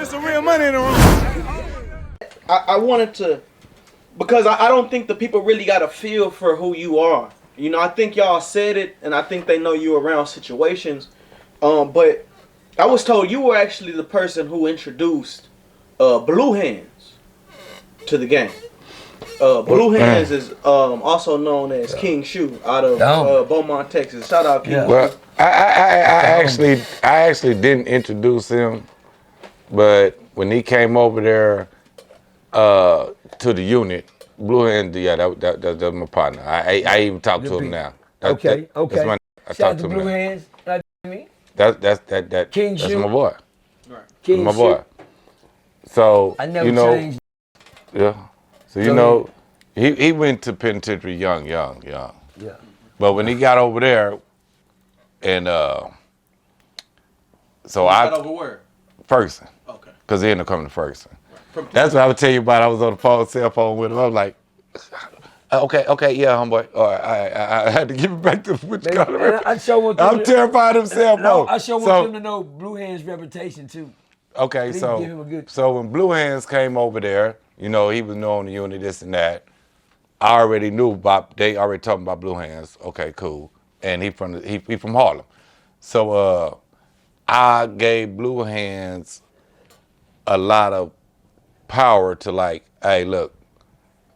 some real money in the room. I wanted to, because I don't think the people really got a feel for who you are. You know, I think y'all said it, and I think they know you around situations. But I was told you were actually the person who introduced Blue Hands to the game. Blue Hands is also known as King Shoe out of Beaumont, Texas. Shout out King Shoe. Well, I actually didn't introduce him, but when he came over there to the unit, Blue Hands, yeah, that's my partner. I even talked to him now. Okay. I talked to him Blue now. Hands. Me. That's my boy. Right. King my boy. So I never changed. Yeah. So you know, he went to penitentiary young. Yeah. But when he got over there, and so got over where? Fergason. Okay. Because he ended up coming to Fergason. Right. That's what I would tell you about. I was on the cell phone with him. I was like, okay, yeah, homeboy. All right, I had to give it back to which color. I'm terrified of cell phone. No, I sure want him to know Blue Hands' reputation too. Okay, so when Blue Hands came over there, you know, he was knowing the unit, this and that. I already knew about, they already talking about Blue Hands. Okay, cool. And he from Harlem. So I gave Blue Hands a lot of power to like, hey, look,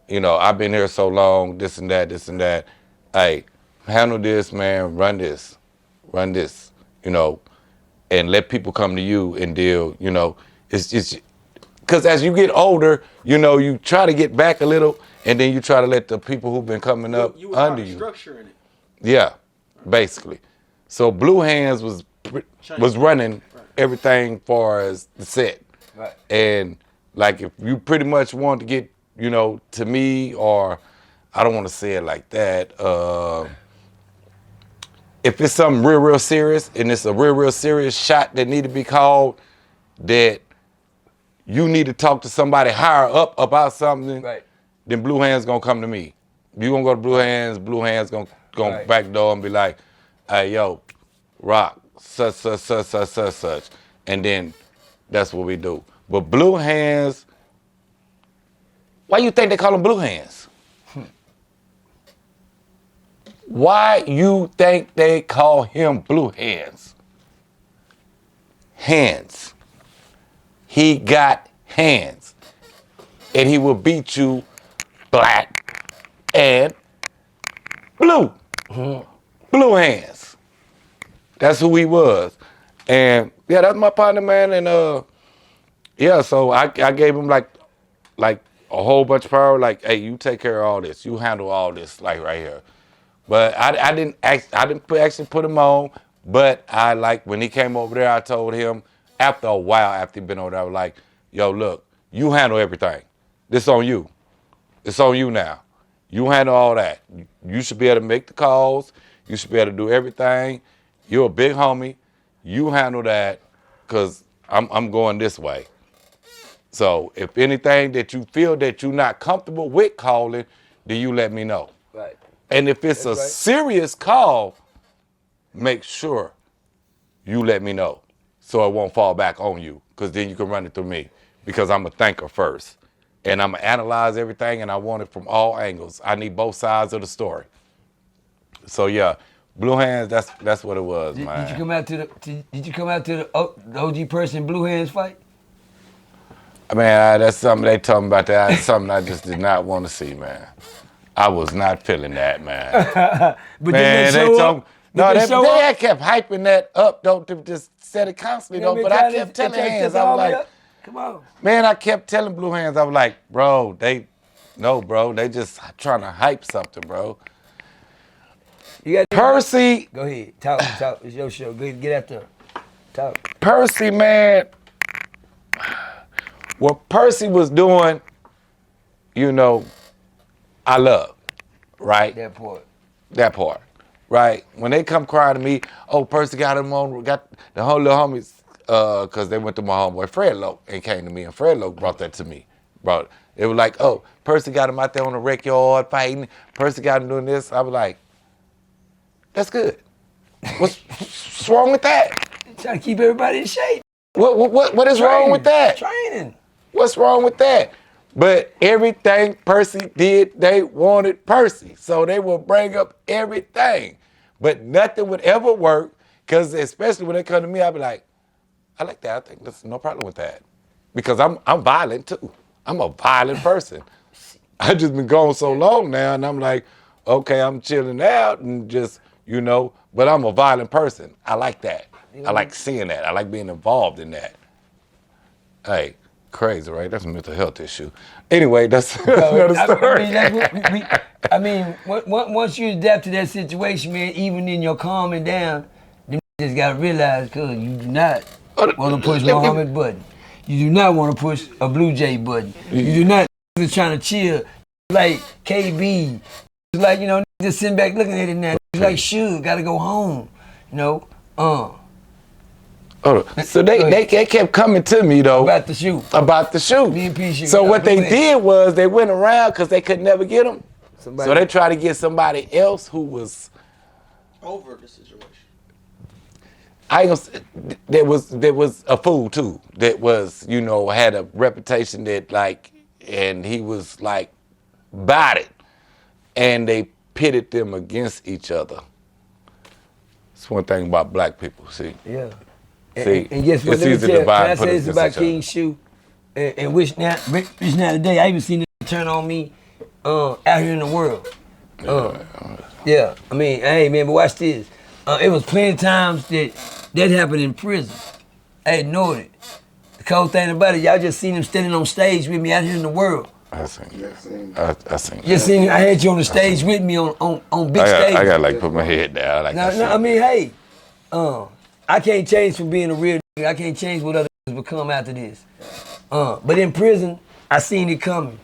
you know, I've been here so long, this and that. Hey, handle this, man, run this, you know, and let people come to you and deal, you know. It's just, because as you get older, you know, you try to get back a little, and then you try to let the people who've been coming up you under you. Structuring it. Yeah, basically. So Blue Hands was running everything far as the set. Right. And like if you pretty much want to get, you know, to me, or I don't want to say it like that. If it's something real serious, and it's a real serious shot that need to be called, that you need to talk to somebody higher up about something, right, then Blue Hands gonna come to me. You gonna go to Blue Hands gonna right, back door and be like, hey, yo, rock, such. And then that's what we do. But Blue Hands, why you think they call him Blue Hands? Why you think they call him Blue Hands? Hands. He got hands. And he will beat you black and blue. Blue Hands. That's who he was. And yeah, that's my partner, man. And yeah, so I gave him like a whole bunch of power. Like, hey, you take care of all this. You handle all this, like right here. But I didn't actually put him on. But I like when he came over there, I told him after a while, after he'd been over there, I was like, yo, look, you handle everything. This on you. It's on you now. You handle all that. You should be able to make the calls. You should be able to do everything. You're a big homie. You handle that, because I'm going this way. So if anything that you feel that you're not comfortable with calling, then you let me know. Right. And if it's a serious call, make sure you let me know so it won't fall back on you, because then you can run it through me, because I'm a thinker first. And I'm going to analyze everything, and I want it from all angles. I need both sides of the story. So yeah, Blue Hands, that's what it was, man. Did you come out to the OG person Blue Hands fight? Man, that's something they told me about that. That's something I just did not want to see, man. I was not feeling that, man. But man, they told me, they kept hyping that up, though, to just said it constantly, though. But I kept telling Hands, I was like, come on. Man, I kept telling Blue Hands, I was like, bro, they just trying to hype something, bro. You got Percy. Go ahead, talk. It's your show. Go ahead, get after her. Talk. Percy, man. What Percy was doing, you know, I love, right? That part. Right? When they come crying to me, oh, Percy got the whole little homies, because they went to my homeboy Fred Loke and came to me, and Fred Loke brought that to me. It was like, oh, Percy got him out there on the rec yard fighting. Percy got him doing this. I was like, that's good. What's wrong with that? Trying to keep everybody in shape. What is wrong with that? Training. What's wrong with that? But everything Percy did, they wanted Percy. So they will bring up everything. But nothing would ever work, because especially when they come to me, I'll be like, I like that. I think there's no problem with that. Because I'm violent too. I'm a violent person. I just been gone so long now, and I'm like, okay, I'm chilling out and just, but I'm a violent person. I like that. I like seeing that. I like being involved in that. Hey, crazy, right? That's a mental health issue. Anyway, that's another story. Once you adapt to that situation, man, even in your calming down, you just gotta realize, cuz you do not want to push Muhammad button. You do not want to push a Blue Jay button. You do not just trying to chill like KB. It's like, just sitting back looking at it now. It's like, shoot, gotta go home. So they kept coming to me though About the shoot. Me and P shoot. So what they did was they went around because they could never get them. So they tried to get somebody else who was over the situation. There was a fool too that was, had a reputation that and he was about it, and they pitted them against each other. It's one thing about black people, see. Yeah. See, and guess what? it's easy to divide and put this against about each other. King's shoe, and which now today I even seen it turn on me out here in the world. Yeah, hey man, but watch this. It was plenty of times that happened in prison. I ignored it. The cold thing about it, y'all just seen him standing on stage with me out here in the world. I seen you. I seen you. Just seen, I had you on the stage with me on big stage. I gotta put my head down. Hey, I can't change from being a real nigga. I can't change what others become after this. But in prison, I seen it coming.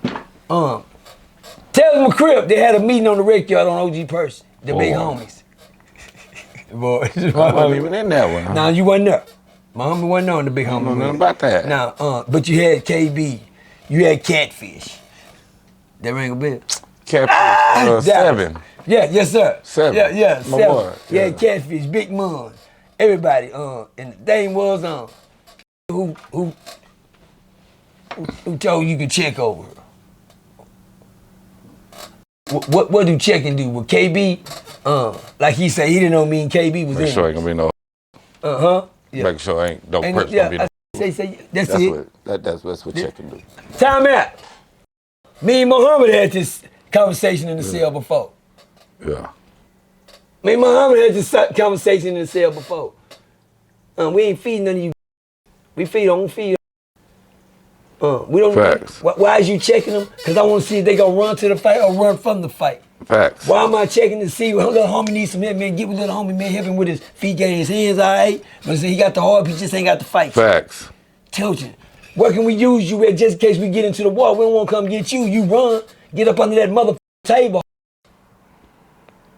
Tell them a crib, they had a meeting on the rec yard on OG Percy, the big homies. Boy, I wasn't even in that one. Nah, you wasn't there. My homie wasn't on the big homie. I don't know nothing about that. Nah, but you had KB. You had Catfish. That ring a bell? Catfish, 7. Yeah, yes sir. 7. Yeah, My 7. boy. Yeah, Catfish, Big Mun, everybody. And the thing was who told you could check over her? What do checking do with KB? Like he said, he didn't know me and KB was Make in. sure ain't gonna be no. Yeah. Make sure ain't no person gonna be no. That's it. That's what checking do. Time out. Me and Muhammad had this conversation in the cell before. Yeah. Me and Muhammad had this conversation in the cell before. We ain't feeding none of you. We don't feed. We don't. Facts. Why is you checking them? Because I want to see if they gonna run to the fight or run from the fight. Facts. Why am I checking to see little homie needs some help, man? Get with little homie, man. Help him with his feet, getting his hands all right. But he got the heart, he just ain't got the fight. Facts. Tilt you. What can we use you at just in case we get into the war? We don't want to come get you. You run. Get up under that motherfucking table.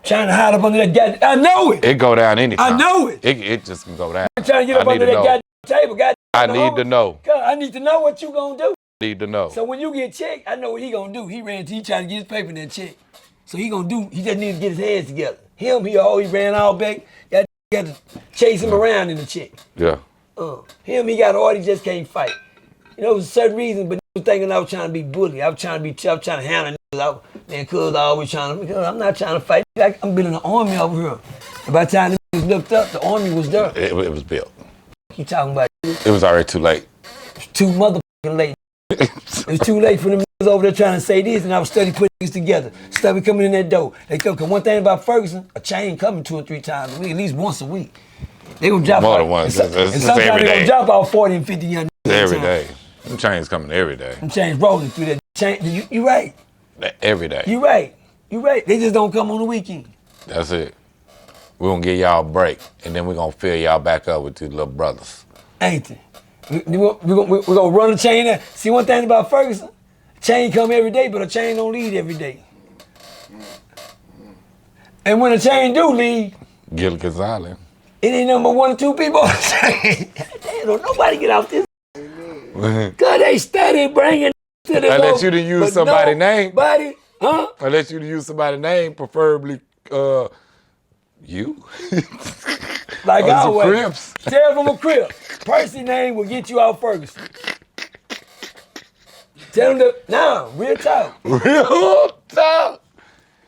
Trying to hide up under that goddamn. I know it. It go down anytime. I know it. It just can go down. I'm trying to get up under that goddamn table. I need to know. I need to know what you gonna do. Need to know. So when you get checked, I know what he gonna do. He trying to get his paper in that check. So he just need to get his hands together. He ran all back. Got to chase him around in the check. Yeah. He got hard, he just can't fight. It was a certain reason, but he was thinking I was trying to be bully. I was trying to be tough, trying to handle niggas. Cuz I always because I'm not trying to fight. I'm building an army over here. And by the time the niggas looked up, the army was there. It was built. You talking about it was already too late. Too motherfucking late. It was too late for them niggas over there trying to say this, and I was studying putting things together. Study coming in that door. They come, cause one thing about Fergason, a chain coming 2 or 3 times a week, at least once a week. They gonna drop more out. than once. And sometimes they gonna drop out 40 and 50 young niggas. Every day. Them chains coming every day. Them chains rolling through that chain. You right. Every day. You right. They just don't come on the weekend. That's it. We're gonna give y'all a break, and then we're gonna fill y'all back up with these little brothers. Ain't it? We're gonna run a chain out. See, one thing about Fergason, chain come every day, but a chain don't leave every day. And when a chain do leave, Gilligan's Island. It ain't number 1 or 2 people on the chain. Don't nobody get off this. Cause they steady bringing to the Unless you done use somebody's name. Unless you done use somebody's name, preferably you. Like always. Crips. Tell them I'm a Crip. Percy name will get you out Ferguson. Tell them that, nah, real talk. Real talk.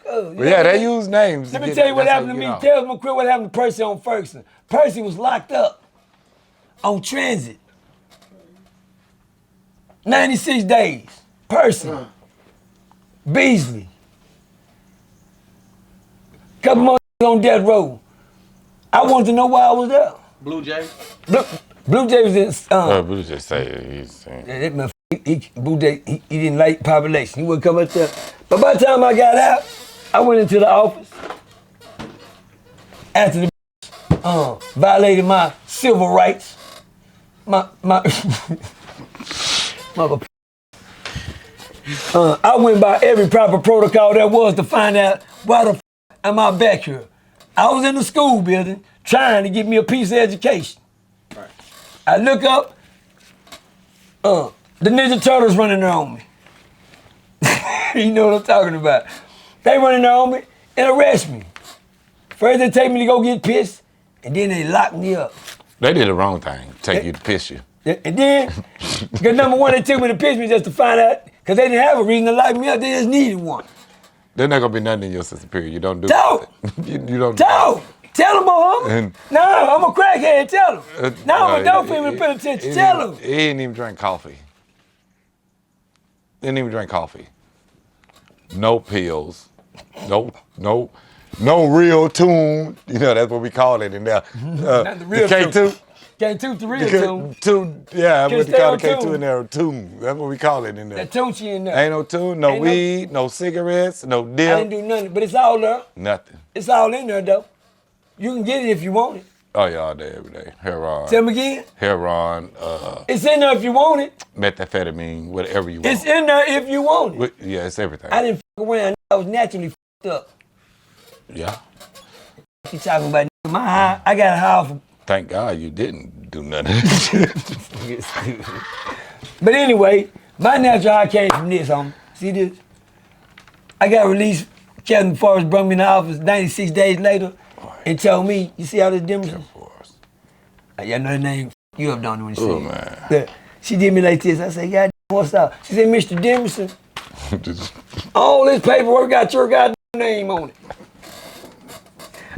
Yeah, they use. use names. Let me tell you what happened to me. Tell them I'm a Crip what happened to Percy on Ferguson. Percy was locked up on transit. 96 days. Percy. Beasley. Couple more on death row. I wanted to know why I was there. Blue Jay. Blue Jay was in. Blue Jay say he's. Blue Jay, he didn't like population. He wouldn't come up there. But by the time I got out, I went into the office. After the violated my civil rights, my I went by every proper protocol there was to find out why the f am I back here. I was in the school building trying to get me a piece of education. Right. I look up, the Ninja Turtles running there on me. You know what I'm talking about. They running there on me and arrest me. First they take me to go get pissed, and then they lock me up. They did the wrong thing, take you to piss you. And then, because number one, they took me to piss me just to find out, because they didn't have a reason to lock me up, they just needed one. There's not gonna be nothing in your system, period. You don't do Talk! you don't Talk! Tell them, Muhammad. No, I'm a crackhead, tell them. No, I'm a dope fiend in the penitentiary, tell them. He didn't even drink coffee. Didn't even drink coffee. No pills. No RealToon. You know, that's what we call it in there. Not the real K2. K2 the real tune. Yeah, Can what you they call stay the on K2 tune? in there, tune. That's what we call it in there. That tunchi in there. Ain't no tune, no weed, no cigarettes, no I dip. didn't do nothing, but it's all there. Nothing. It's all in there, though. You can get it if you want it. Oh yeah, all day, every day. Heroin. Tell me again. Heroin, It's in there if you want it. methamphetamine, whatever you want. It's in there if you want it. Yeah, it's everything. I didn't f around. I was naturally f***ed up. Yeah. You talking about my high? I got a high for. Thank God you didn't do nothing. But anyway, my natural high came from this, homie. See this? I got released. Captain Forrest brought me in the office 96 days later and told me, you see how this demonstration? Y'all know the name. You up down when you Oh, say man. it. She did me like this. I said, God, what's up? She said, Mr. Demerson, all this paperwork got your goddamn name on it.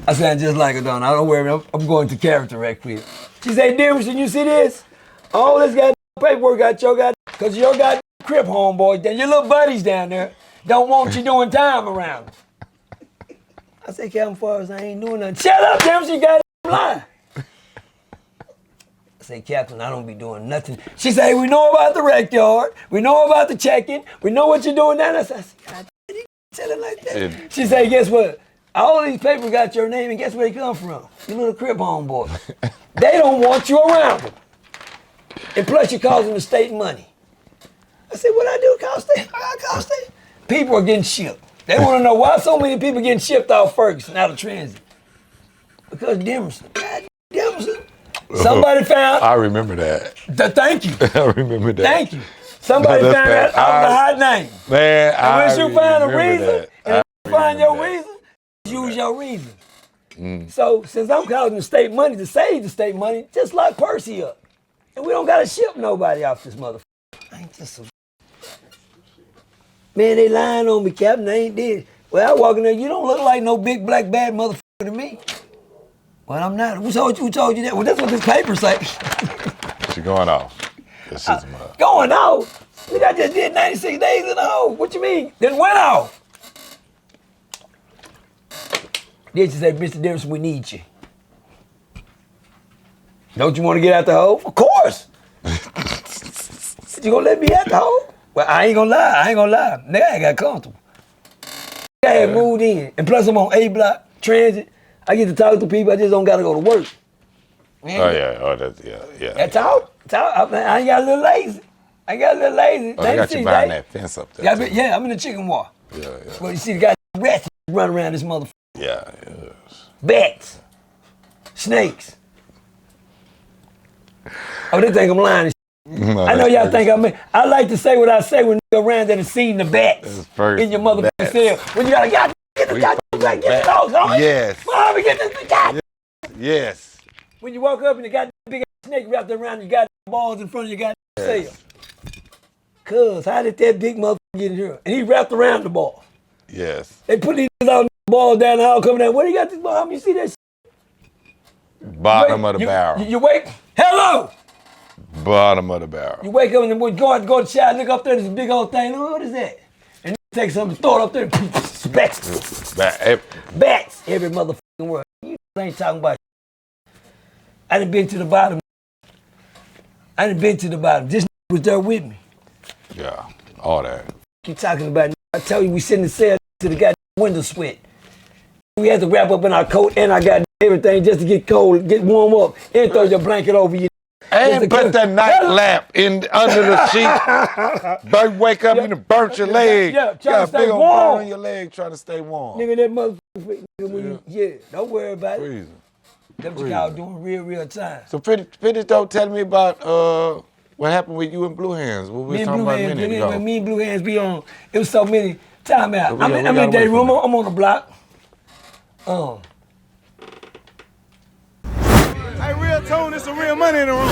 I sound just like her, don't I? Don't worry, I'm going to character right quick. She said, Demerson, you see this? All this goddamn paperwork got your goddamn, because your goddamn Crip homeboy, your little buddies down there don't want you doing time around them. I said, Captain Forrest, I ain't doing nothing. Shut up, Demerson, you goddamn lying. I said, Captain, I don't be doing nothing. She said, we know about the rec yard. We know about the check-in. We know what you're doing now. I said, God, you tell it like that. Yeah. She said, guess what? All these papers got your name, and guess where they come from? Your little Crip homeboy. They don't want you around them. And plus, you're causing the state money. I said, what I do cost state? I got cost state. People are getting shipped. They want to know why so many people getting shipped off Ferguson, out of transit. Because Demerson. God, Demerson. Somebody found. I remember that. Thank you. I remember that. Thank you. Somebody No, found that's out the hot name. Man, And once you find a remember reason, that. and you find remember your that. reason, use your reason. So since I'm causing the state money to save the state money, just lock Percy up. And we don't gotta ship nobody off this motherfucker. Ain't this a... Man, they lying on me, Captain. They ain't did. Well, I walk in there, you don't look like no big black bad motherfucker to me. Well, I'm not. Who told you that? Well, that's what this paper say. She going off. This is my... Going off? Nigga, I just did 96 days in the hole. What you mean? Then went off. Then she said, Mr. Demerson, we need you. Don't you want to get out the hole? Of course. You gonna let me out the hole? Well, I ain't gonna lie. Nigga, I ain't got comfortable. I had moved in. And plus I'm on A block, transit. I get to talk to people. I just don't gotta go to work. Man, Oh, yeah. Oh, that's, yeah. that's all. I ain't got a little lazy. Oh, they got you behind that fence up there. Yeah, I'm in the chicken wall. Yeah. Well, you see the guy rats run around this motherfucker. Yeah. Bats. Snakes. Oh, they think I'm lying. No, I know y'all think I'm. I like to say what I say when nigga around that have seen the bats in your motherfucking bats. cell. When you gotta get the dogs on. Yes. Mom, get this guy. Yes. when you walk up and you got that big ass snake wrapped around your goddamn balls in front of your goddamn cell. Cuz, how did that big motherfucker get in here? And he wrapped around the ball. Yes. They put these out balls down the hall coming down. Where you got this ball? You see that shit? Bottom of the barrel. You wake, hello! Bottom of the barrel. You wake up and then go to the shower, look up there, this big old thing. Oh, what is that? And you take something, throw it up there, and bats. Bats every motherfucking word. You ain't talking about shit. I done been to the bottom. This was there with me. Yeah, all that. You talking about? I tell you, we sit in the cell to the goddamn window sweat. We had to wrap up in our coat and I got everything just to get cold, get warm up, and throw your blanket over you. And put that night lamp in under the sheet. Don't wake up and you burnt your leg. Yeah, you got a big old burn on your leg trying to stay warm. Nigga, that motherfucker, don't worry about it. Freezing. That's what y'all doing real time. So finish though, tell me about what happened with you and Blue Hands. What we were talking about a minute ago. When me and Blue Hands be on, it was so many. Time out. I'm in the day room. I'm on the block. Hey, RealToon, it's some real money in the room.